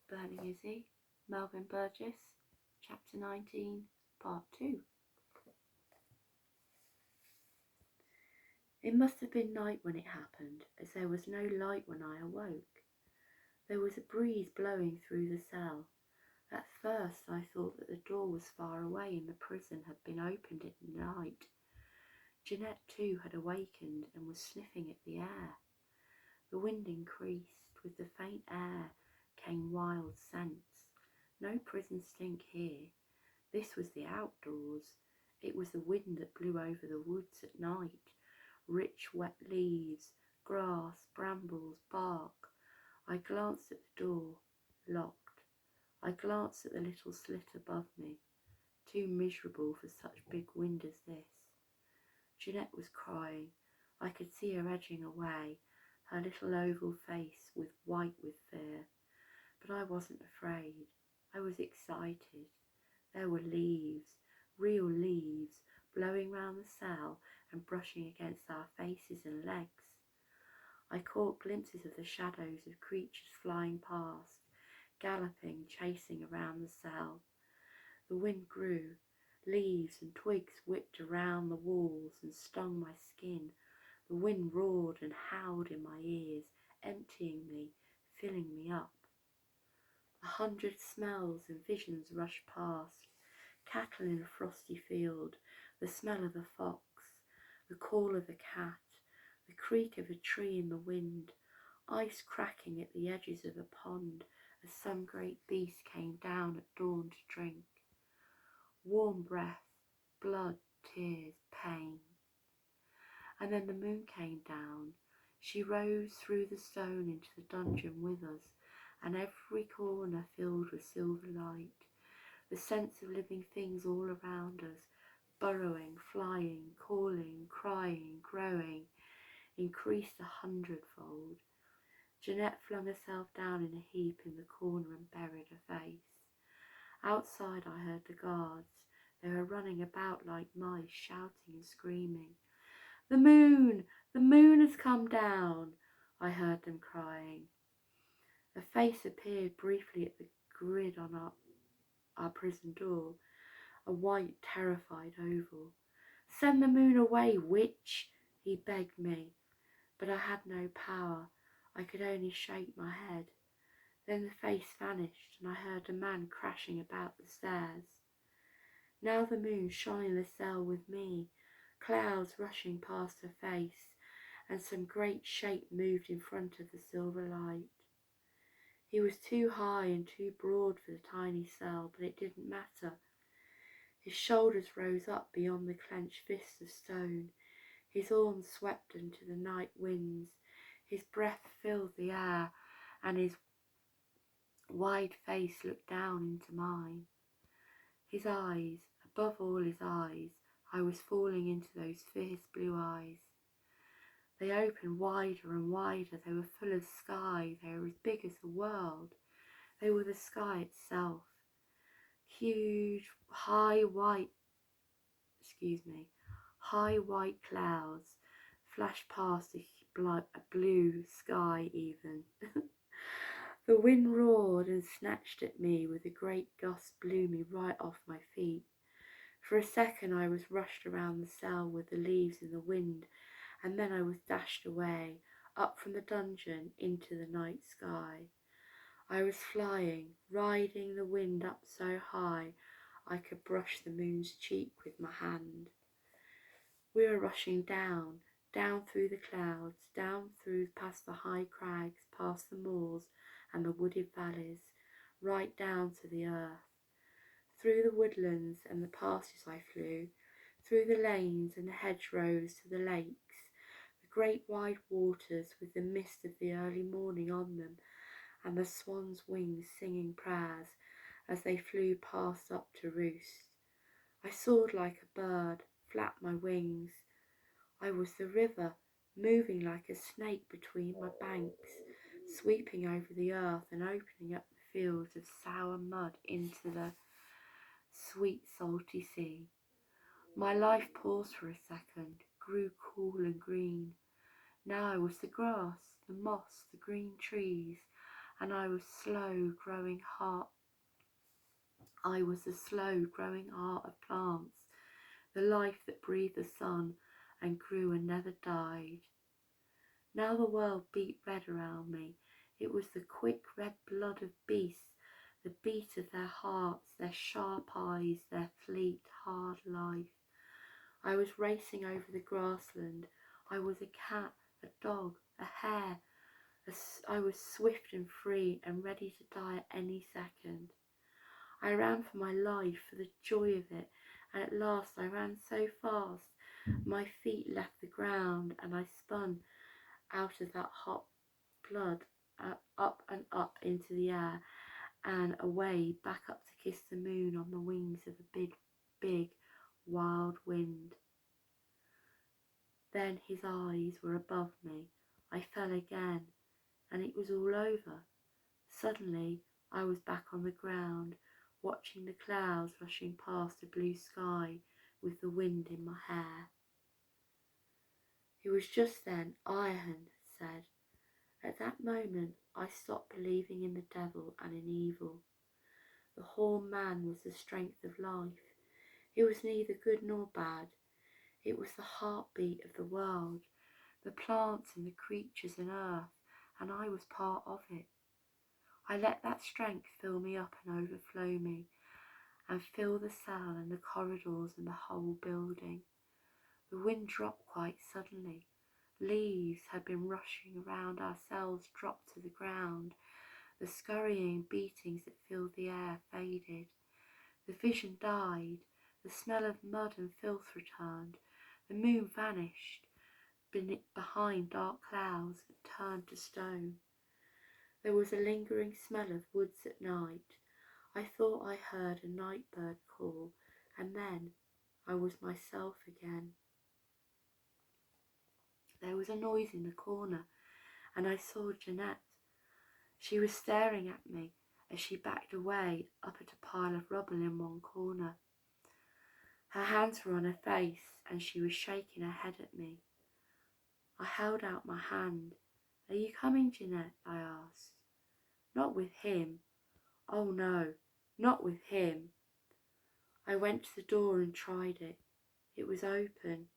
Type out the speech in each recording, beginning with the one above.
Burning Issy, Melvin Burgess, Chapter 19, Part 2. It must have been night when it happened, as there was no light when I awoke. There was a breeze blowing through the cell. At first I thought that the door was far away and the prison had been opened at night. Jeanette too had awakened and was sniffing at the air. The wind increased. With the faint air came wild scents. No prison stink here. This was the outdoors. It was the wind that blew over the woods at night. Rich wet leaves, grass, brambles, bark. I glanced at the door, locked. I glanced at the little slit above me, too miserable for such big wind as this. Jeanette was crying. I could see her edging away, her little oval face white with fear. But I wasn't afraid. I was excited. There were leaves, real leaves, blowing round the cell and brushing against our faces and legs. I caught glimpses of the shadows of creatures flying past, galloping, chasing around the cell. The wind grew. Leaves and twigs whipped around the walls and stung my skin. The wind roared and howled in my ears, emptying me, filling me up. 100 smells and visions rushed past. Cattle in a frosty field, the smell of a fox, the call of a cat, the creak of a tree in the wind, ice cracking at the edges of a pond as some great beast came down at dawn to drink. Warm breath, blood, tears, pain. And then the moon came down. She rose through the stone into the dungeon with us, and every corner filled with silver light. The sense of living things all around us, burrowing, flying, calling, crying, growing, increased 100-fold. Jeanette flung herself down in a heap in the corner and buried her face. Outside I heard the guards. They were running about like mice, shouting and screaming. The moon! The moon has come down! I heard them crying. A face appeared briefly at the grid on our prison door, a white, terrified oval. Send the moon away, witch! He begged me, but I had no power. I could only shake my head. Then the face vanished, and I heard a man crashing about the stairs. Now the moon shone in the cell with me, clouds rushing past her face, and some great shape moved in front of the silver light. He was too high and too broad for the tiny cell, but it didn't matter. His shoulders rose up beyond the clenched fists of stone. His arms swept into the night winds. His breath filled the air, and his wide face looked down into mine. His eyes, above all his eyes, I was falling into those fierce blue eyes. They opened wider and wider. They were full of sky. They were as big as the world. They were the sky itself. Huge, high white clouds flashed past a blue sky even. The wind roared and snatched at me, with a great gust blew me right off my feet. For a second I was rushed around the cell with the leaves in the wind, and then I was dashed away, up from the dungeon into the night sky. I was flying, riding the wind up so high I could brush the moon's cheek with my hand. We were rushing down, down through the clouds, down through past the high crags, past the moors and the wooded valleys, right down to the earth. Through the woodlands and the pastures I flew, through the lanes and the hedgerows to the lakes, the great wide waters with the mist of the early morning on them, and the swans' wings singing prayers as they flew past up to roost. I soared like a bird, flapped my wings. I was the river, moving like a snake between my banks, sweeping over the earth and opening up the fields of sour mud into the sweet salty sea. My life paused for a second, grew cool and green. Now I was the grass, the moss, the green trees, and I was the slow growing heart of plants, the life that breathed the sun and grew and never died. Now the world beat red around me. It was the quick red blood of beasts, the beat of their hearts, their sharp eyes, their fleet, hard life. I was racing over the grassland. I was a cat, a dog, a hare. I was swift and free and ready to die at any second. I ran for my life, for the joy of it, and at last I ran so fast my feet left the ground and I spun out of that hot blood, up and up into the air and away back up to kiss the moon on the wings of a big, big wild wind. Then his eyes were above me. I fell again, and it was all over. Suddenly I was back on the ground, watching the clouds rushing past a blue sky with the wind in my hair. It was just then Iron said. At that moment I stopped believing in the devil and in evil. The horned man was the strength of life. It was neither good nor bad. It was the heartbeat of the world, the plants and the creatures and earth, and I was part of it. I let that strength fill me up and overflow me, and fill the cell and the corridors and the whole building. The wind dropped quite suddenly. Leaves had been rushing around our cells dropped to the ground. The scurrying beatings that filled the air faded. The vision died. The smell of mud and filth returned. The moon vanished behind dark clouds that turned to stone. There was a lingering smell of woods at night. I thought I heard a night bird call, and then I was myself again. There was a noise in the corner, and I saw Jeanette. She was staring at me as she backed away up at a pile of rubble in one corner. Her hands were on her face, and she was shaking her head at me. I held out my hand. Are you coming, Jeanette? I asked. Not with him. Oh no, not with him. I went to the door and tried it. It was open.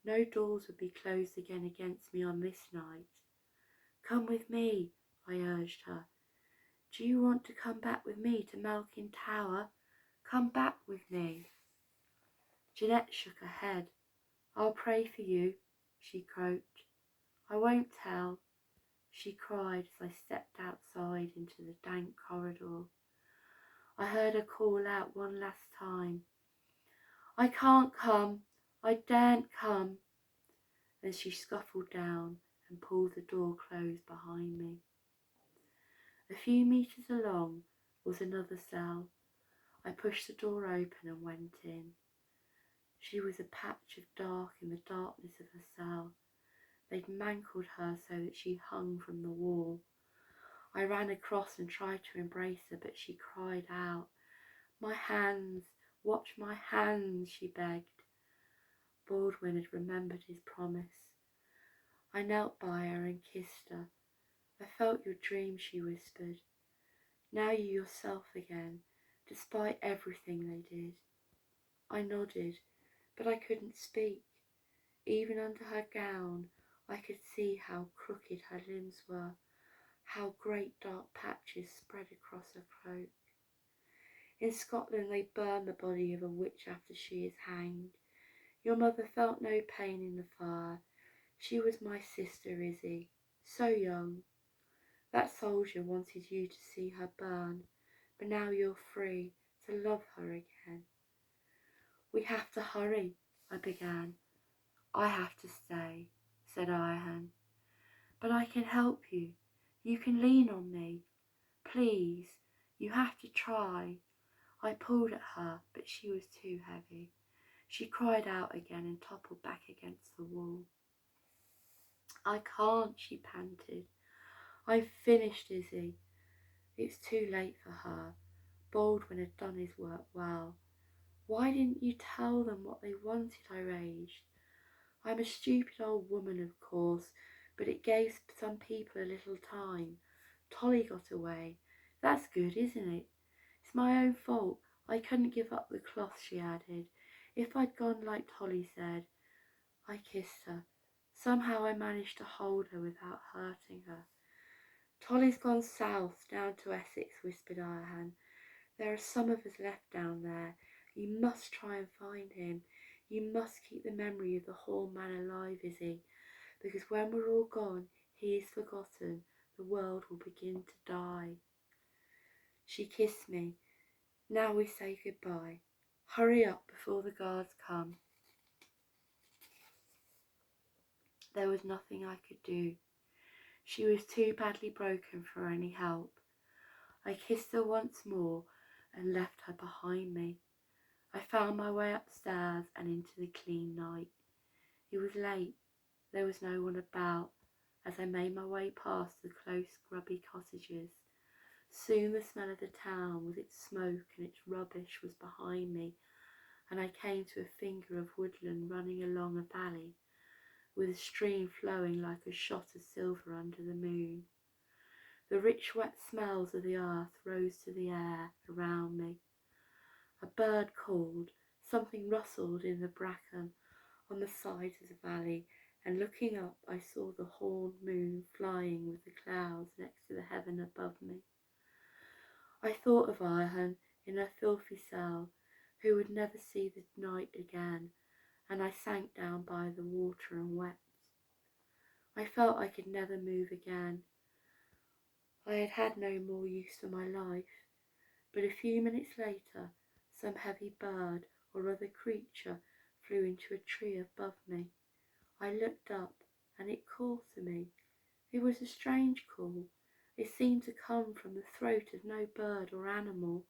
No doors would be closed again against me on this night. Come with me, I urged her. Do you want to come back with me to Malkin Tower? Come back with me. Jeanette shook her head. I'll pray for you, she croaked. I won't tell, she cried as I stepped outside into the dank corridor. I heard her call out one last time. I can't come. I daren't come. Then she scuffled down and pulled the door closed behind me. A few metres along was another cell. I pushed the door open and went in. She was a patch of dark in the darkness of her cell. They'd mangled her so that she hung from the wall. I ran across and tried to embrace her, but she cried out. My hands, watch my hands, she begged. Baldwin had remembered his promise. I knelt by her and kissed her. I felt your dream, she whispered. Now you're yourself again, despite everything they did. I nodded, but I couldn't speak. Even under her gown, I could see how crooked her limbs were, how great dark patches spread across her cloak. In Scotland they burn the body of a witch after she is hanged. Your mother felt no pain in the fire. She was my sister, Issy, so young. That soldier wanted you to see her burn, but now you're free to love her again. We have to hurry, I began. I have to stay, said Iron. But I can help you. You can lean on me. Please, you have to try. I pulled at her, but she was too heavy. She cried out again and toppled back against the wall. I can't, she panted. I've finished, Issy. It's too late for her. Baldwin had done his work well. Why didn't you tell them what they wanted, I raged. I'm a stupid old woman, of course, but it gave some people a little time. Tolly got away. That's good, isn't it? It's my own fault. I couldn't give up the cloth, she added. If I'd gone like Tolly said. I kissed her. Somehow I managed to hold her without hurting her. Tolly's gone south, down to Essex, whispered Ayahan. There are some of us left down there. You must try and find him. You must keep the memory of the Horn man alive, Issy, because when we're all gone, he is forgotten. The world will begin to die. She kissed me. Now we say goodbye. Hurry up before the guards come. There was nothing I could do. She was too badly broken for any help. I kissed her once more and left her behind me. I found my way upstairs and into the clean night. It was late. There was no one about as I made my way past the close grubby cottages. Soon the smell of the town with its smoke and its rubbish was behind me, and I came to a finger of woodland running along a valley, with a stream flowing like a shot of silver under the moon. The rich wet smells of the earth rose to the air around me. A bird called, something rustled in the bracken on the sides of the valley, and looking up I saw the horned moon flying with the clouds next to the heaven above me. I thought of Ayahan in her filthy cell, who would never see the night again, and I sank down by the water and wept. I felt I could never move again. I had had no more use for my life, but a few minutes later some heavy bird or other creature flew into a tree above me. I looked up and it called to me. It was a strange call. It seemed to come from the throat of no bird or animal,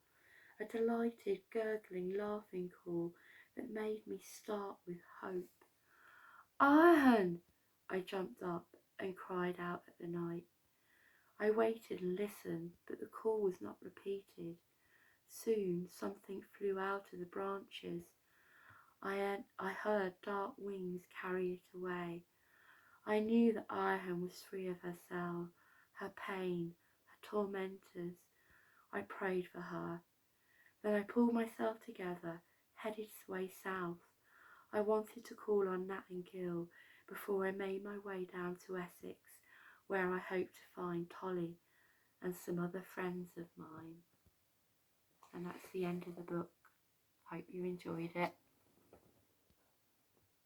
a delighted, gurgling, laughing call that made me start with hope. Ayahan! I jumped up and cried out at the night. I waited and listened, but the call was not repeated. Soon something flew out of the branches. I heard dark wings carry it away. I knew that Ayahan was free of her cell, her pain, her tormentors. I prayed for her. Then I pulled myself together, headed way south. I wanted to call on Nat and Gil before I made my way down to Essex, where I hoped to find Tolly and some other friends of mine. And that's the end of the book. Hope you enjoyed it.